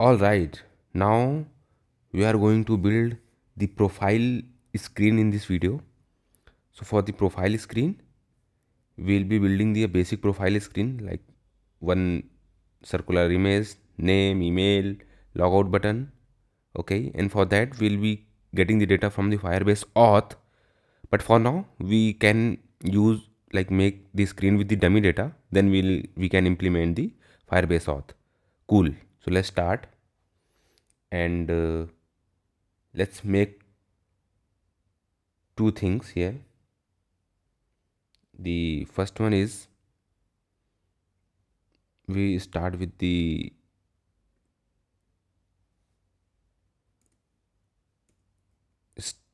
All right, now we are going to build the profile screen in this video. So for the profile screen, we'll be building the basic profile screen like one circular image, name, email, logout button. Okay, and for that we'll be getting the data from the Firebase Auth. But for now, we can use like make the screen with the dummy data. Then we can implement the Firebase Auth. Cool. So let's start and let's make two things here. The first one is we start with the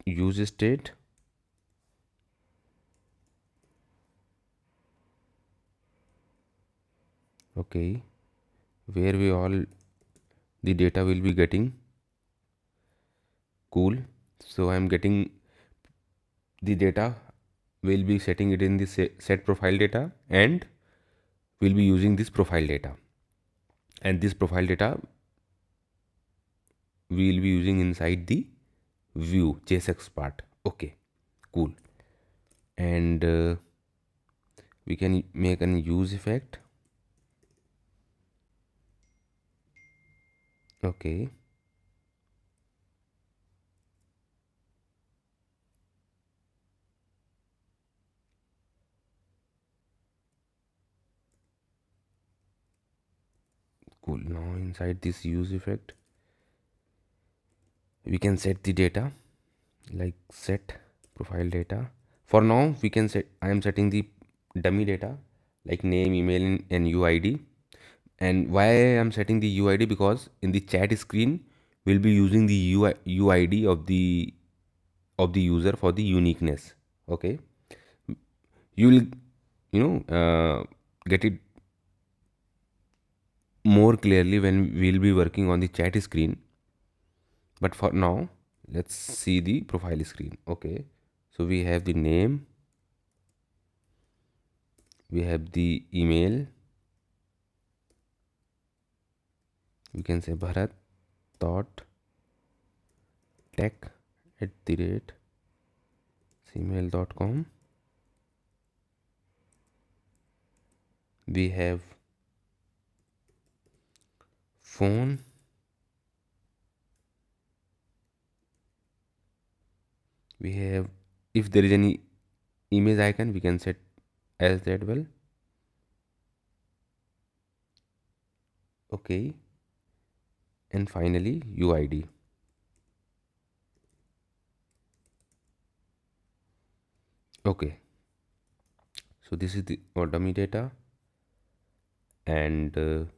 use state. Okay, where we all the data will be getting. Cool. So I'm getting the data, we'll be setting it in the set profile data, and we'll be using this profile data, and this profile data we'll be using inside the view JSX part. Okay, cool. And we can make an use effect. Okay, cool. Now inside this use effect we can set the data like set profile data. For now we can set, I am setting the dummy data like name, email, and UID. And why I am setting the UID, because in the chat screen we'll be using the UID of the user for the uniqueness. Okay, you will get it more clearly when we'll be working on the chat screen. But for now let's see the profile screen. Okay, so we have the name, we have the email, we can say Bharat dot tech at the rate gmail.com. We have phone, we have, if there is any image icon we can set as that well. Okay, and finally UID. Okay, so this is the dummy data, and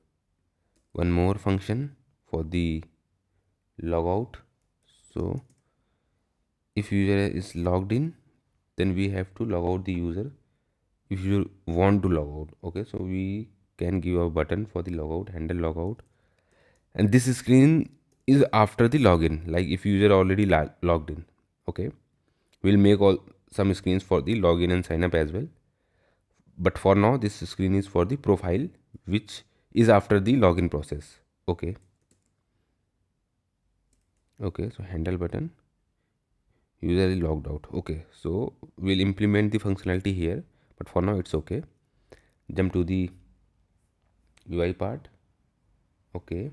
one more function for the logout. So if user is logged in, then we have to log out the user if you want to log out. Okay, so we can give a button for the logout, handle logout, and this screen is after the login, like if user already logged in. Okay, we'll make all some screens for the login and sign up as well, but for now this screen is for the profile, which is after the login process. Okay, okay, so handle button, user is logged out. Okay, so we'll implement the functionality here, but for now it's okay. Jump to the UI part. Okay,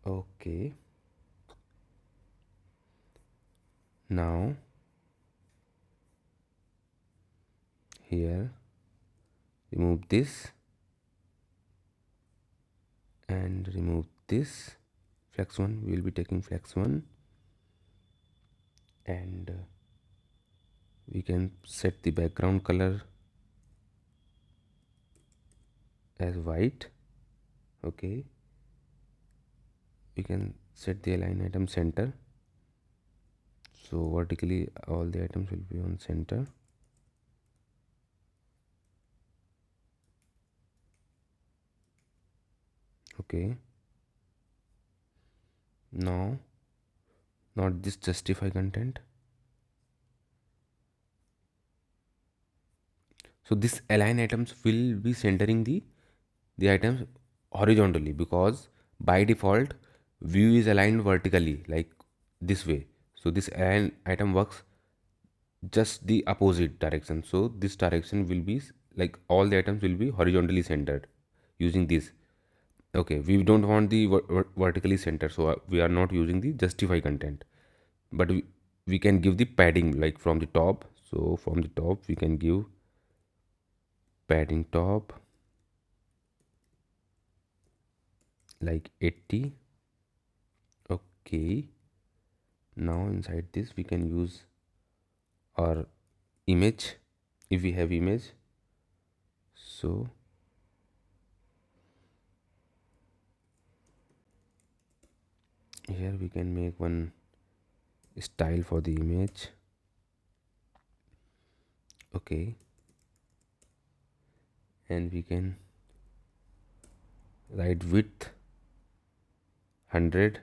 okay, now here remove this and remove this flex one. We will be taking flex one, and we can set the background color as white. Okay, we can set the align item center, so vertically all the items will be on center. Okay, now not this justify content. So this align items will be centering the items horizontally, because by default view is aligned vertically like this way. So this align item works just the opposite direction. So this direction will be like all the items will be horizontally centered using this. Okay, we don't want the vertically centered, so we are not using the justify content, but we can give the padding like from the top. So from the top we can give padding top like 80. Okay, now inside this we can use our image if we have image. So here we can make one style for the image. Okay, and we can write width 100,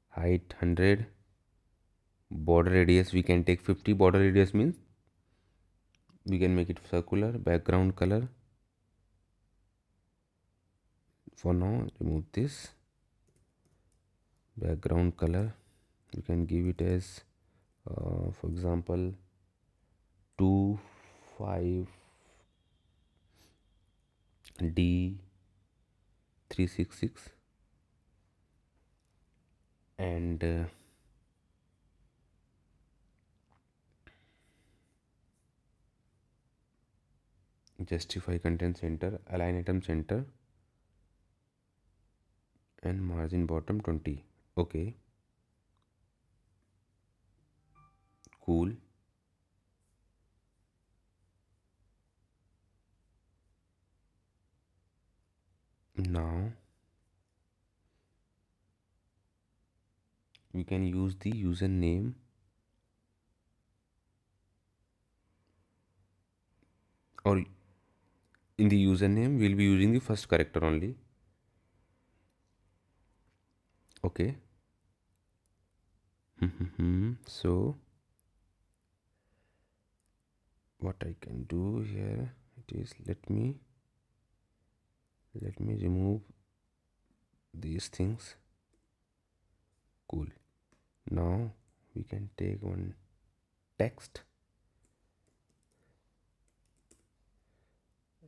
height 100, border radius we can take 50. Border radius means we can make it circular. Background color, for now remove this. Background color we can give it as for example 25D366, and justify content center, align item center, and margin bottom 20. Okay, cool. Now we can use the username, or in the username we'll be using the first character only. Okay. So what I can do here, it is let me remove these things. Cool. Now we can take one text,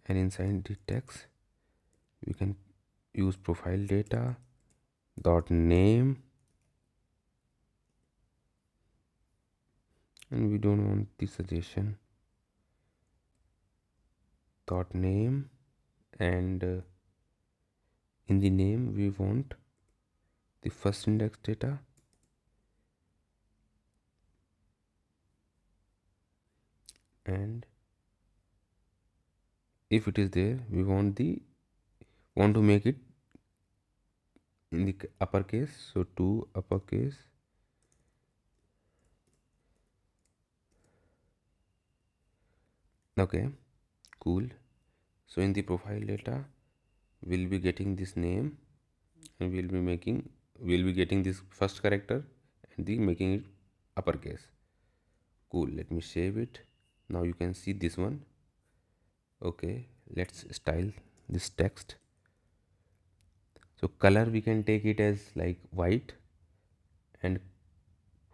and inside the text we can use profile data dot name, and we don't want the suggestion dot name, and in the name we want the first index data, and if it is there we want to make it in the uppercase, so 2 uppercase. Okay, cool. So in the profile data we'll be getting this name, and we'll be getting this first character and the making it uppercase. Cool, let me save it. Now you can see this one. Okay, let's style this text. So color we can take it as like white, and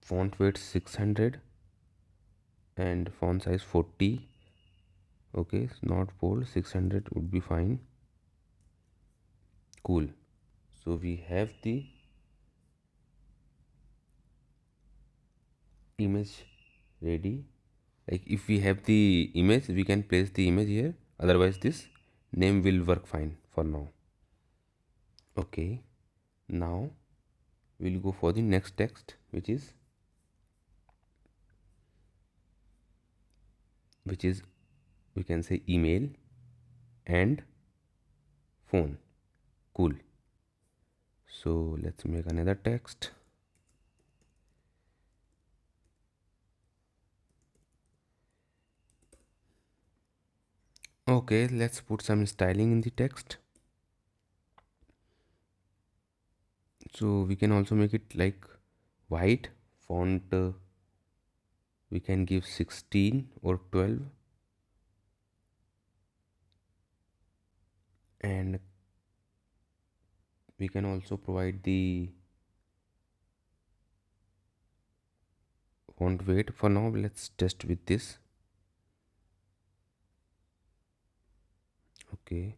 font weight 600, and font size 40. Okay, not bold, 600 would be fine. Cool. So we have the image ready. Like if we have the image we can place the image here, otherwise this name will work fine for now. Okay, now we'll go for the next text, which is we can say email and phone. Cool. So let's make another text. Okay, let's put some styling in the text. So we can also make it like white font. We can give 16 or 12. and we can also provide the font weight. For now, let's test with this. Okay,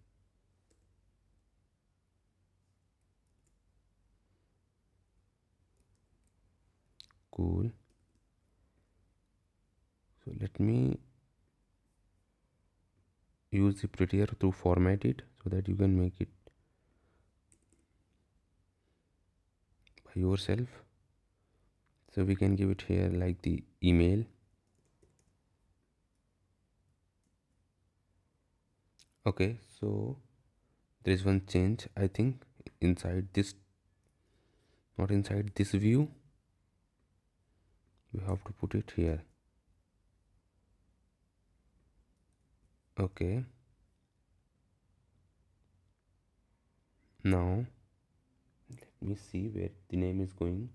cool. So let me use the prettier to format it so that you can make it by yourself. So we can give it here like the email. Okay, so there is one change, I think, inside this, not inside this view. You have to put it here. Okay, now let me see where the name is going.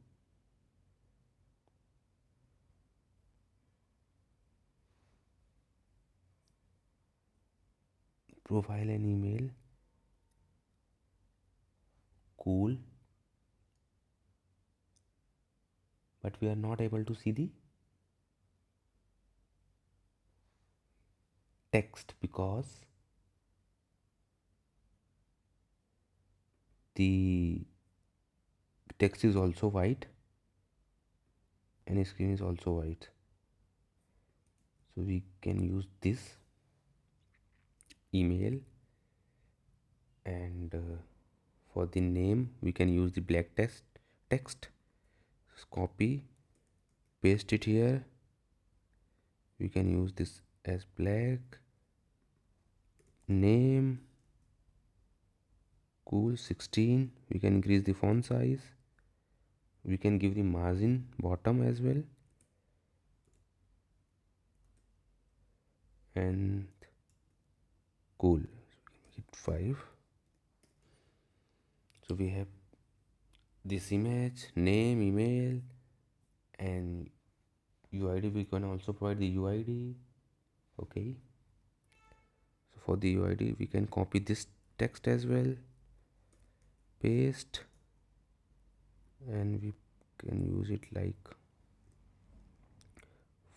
Profile and email. Cool, but we are not able to see the text because the text is also white and screen is also white. So we can use this email, and for the name we can use the black text. Just copy, paste it here. We can use this as black. Name, cool, 16. We can increase the font size. We can give the margin bottom as well, and cool, make it 5. So we have this image, name, email, and UID. We can also provide the UID. Okay, so for the UID we can copy this text as well, paste, and we can use it like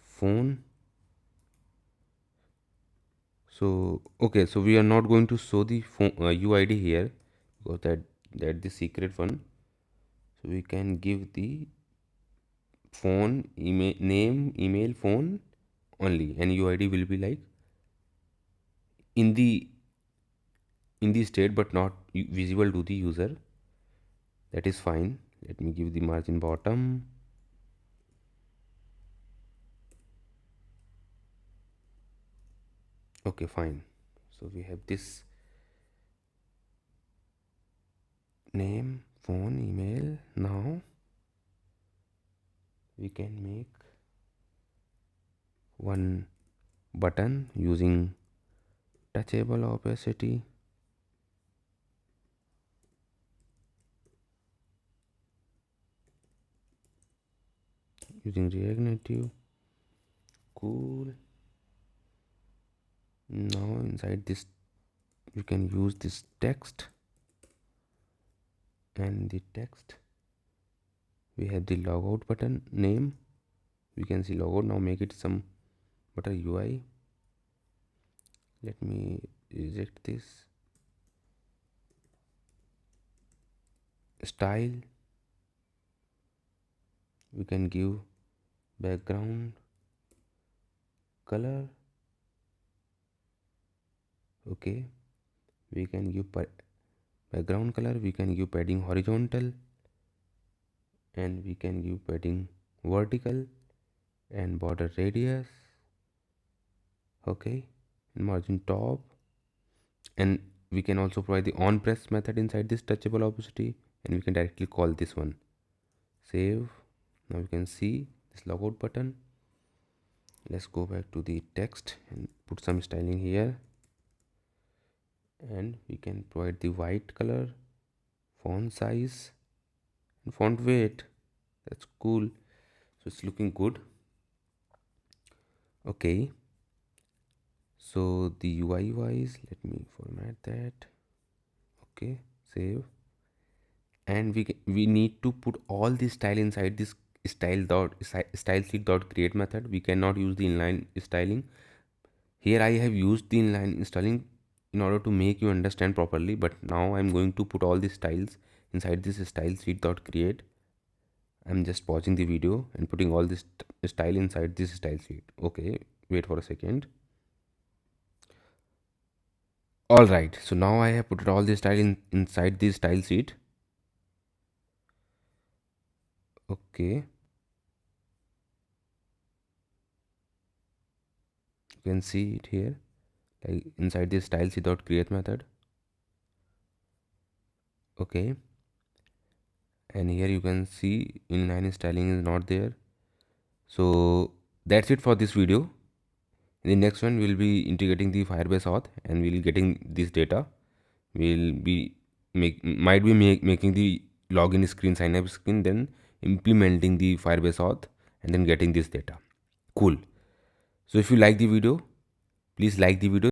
phone. So okay, so we are not going to show the phone, UID here, because that the secret one. So we can give the phone, email, name, email, phone only, and UID will be like in the state but not visible to the user. That is fine. Let me give the margin bottom. Okay, fine. So we have this name, phone, email. Now we can make one button using touchable opacity. Using React Native. Cool. Now inside this you can use this text, and the text we have the logout button name. We can see logout. Now make it some better UI. Let me reject this. Style, we can give background color. Okay, we can give background color. We can give padding horizontal, and we can give padding vertical, and border radius. Okay, and margin top, and we can also provide the on press method inside this touchable opacity, and we can directly call this one. Save. Now we can see this logout button. Let's go back to the text and put some styling here, and we can provide the white color, font size, and font weight. That's cool. So it's looking good. Okay, so the UI wise, let me format that. Okay, save. And we need to put all the style inside this style sheet dot create method. We cannot use the inline styling. Here I have used the inline styling in order to make you understand properly, but now I'm going to put all the styles inside this style sheet dot create. I'm just pausing the video and putting all this style inside this style sheet. Okay, wait for a second. All right, so now I have put all the style inside this style sheet. Okay, you can see it here, like inside this style sheet dot create method. Okay, and here you can see inline styling is not there. So that's it for this video. In the next one we'll be integrating the Firebase Auth and we'll getting this data. We'll be making the login screen, sign up screen, then implementing the Firebase Auth and then getting this data. Cool. So if you like the video, please like the video.